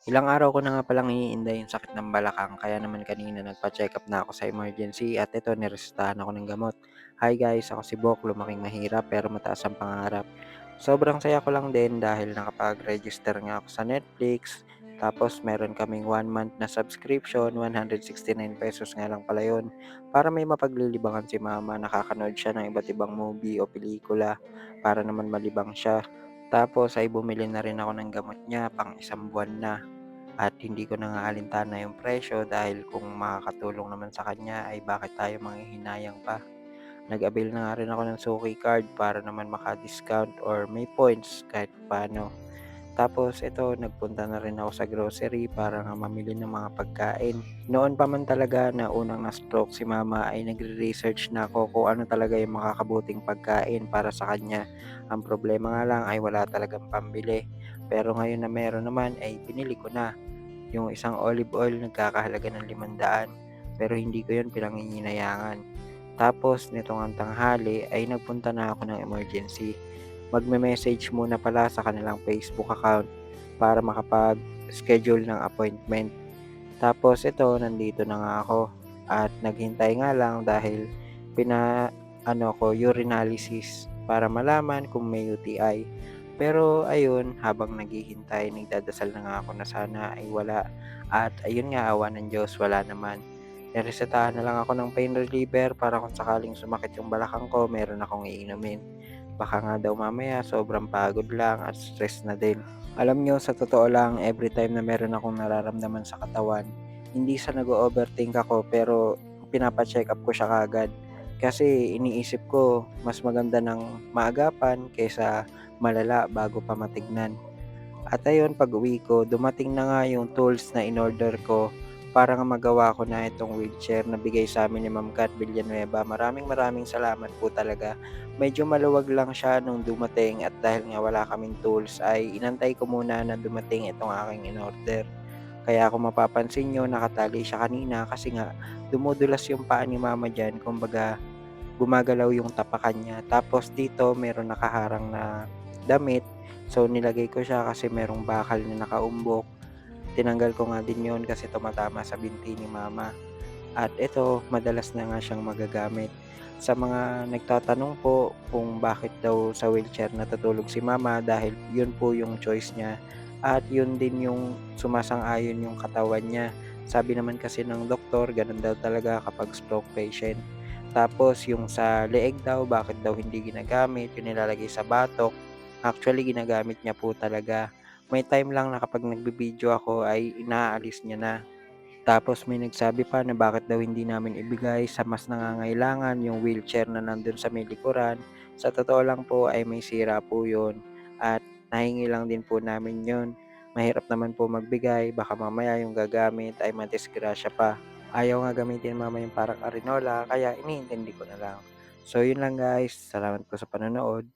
Ilang araw ko na nga palang iniinda yung sakit ng balakang kaya naman kanina nagpa-check-up na ako sa emergency at ito niresetahan ako ng gamot. Hi guys, ako si Bok, lumaking mahirap pero mataas ang pangarap. Sobrang saya ko lang din dahil nakapag-register nga ako sa Netflix. Tapos meron kaming 1 month na subscription, 169 pesos nga lang pala yun. Para may mapaglilibangan si mama, nakakanood siya ng iba't ibang movie o pelikula para naman malibang siya. Tapos ay bumili na rin ako ng gamot niya pang 1 buwan na. At hindi ko na nga alintana yung presyo dahil kung makakatulong naman sa kanya ay bakit tayo manghihinayang pa. Nag-avail na nga rin ako ng Suki card para naman maka-discount or may points kahit paano. Tapos ito, nagpunta na rin ako sa grocery para nga mamili ng mga pagkain. Noon pa man talaga na unang na-stroke si mama ay nagre-research na ako kung ano talaga yung makakabuting pagkain para sa kanya. Ang problema nga lang ay wala talagang pambili. Pero ngayon na meron naman ay binili ko na. Yung isang olive oil nagkakahalaga ng 500 pero hindi ko yun pinanginginayangan. Tapos nitong ang tanghali ay nagpunta na ako ng emergency. Magme-message muna pala sa kanilang Facebook account para makapag-schedule ng appointment. Tapos ito, nandito na nga ako at naghintay nga lang dahil ko urinalysis para malaman kung may UTI. Pero ayun, habang naghihintay, nagdadasal na nga ako na sana ay wala. At ayun nga, awa ng Diyos, wala naman. Niresetahan na lang ako ng pain reliever para kung sakaling sumakit yung balakang ko, meron akong iinumin. Baka nga daw mamaya sobrang pagod lang at stress na din. Alam nyo, sa totoo lang, every time na meron akong nararamdaman sa katawan, hindi sa nag-overthink ako pero pinapa-check up ko siya kaagad. Kasi iniisip ko, mas maganda ng maagapan kaysa malala bago pa matignan. At ayun, pag-uwi ko, dumating na nga yung tools na in-order ko para nga magawa ko na itong wheelchair na bigay sa amin ni Ma'am Kat Villanueva. Maraming maraming salamat po talaga. Medyo maluwag lang siya nung dumating at dahil nga wala kaming tools ay inantay ko muna na dumating itong aking in-order. Kaya kung mapapansin nyo, nakatali siya kanina kasi nga dumudulas yung paa ni Mama dyan. Kumbaga, gumagalaw yung tapakan niya. Tapos dito meron nakaharang na damit. So nilagay ko siya kasi merong bakal na nakaumbok. Tinanggal ko nga din yon kasi tumatama sa binti ni mama. At ito, madalas na nga siyang magagamit. Sa mga nagtatanong po kung bakit daw sa wheelchair natutulog si mama dahil yun po yung choice niya at yun din yung sumasang-ayon yung katawan niya. Sabi naman kasi ng doktor, ganun daw talaga kapag stroke patient. Tapos yung sa leeg daw, bakit daw hindi ginagamit, yung nilalagay sa batok, actually ginagamit niya po talaga. May time lang na kapag nagbi-video ako ay inaalis niya na. Tapos may nagsabi pa na bakit daw hindi namin ibigay sa mas nangangailangan yung wheelchair na nandun sa may likuran. Sa totoo lang po ay may sira po yun at nahingi lang din po namin yun. Mahirap naman po magbigay, baka mamaya yung gagamit ay madisgrasya pa. Ayaw nga gamitin mama yung parang arinola kaya iniintindi ko na lang. So yun lang guys, salamat po sa panonood.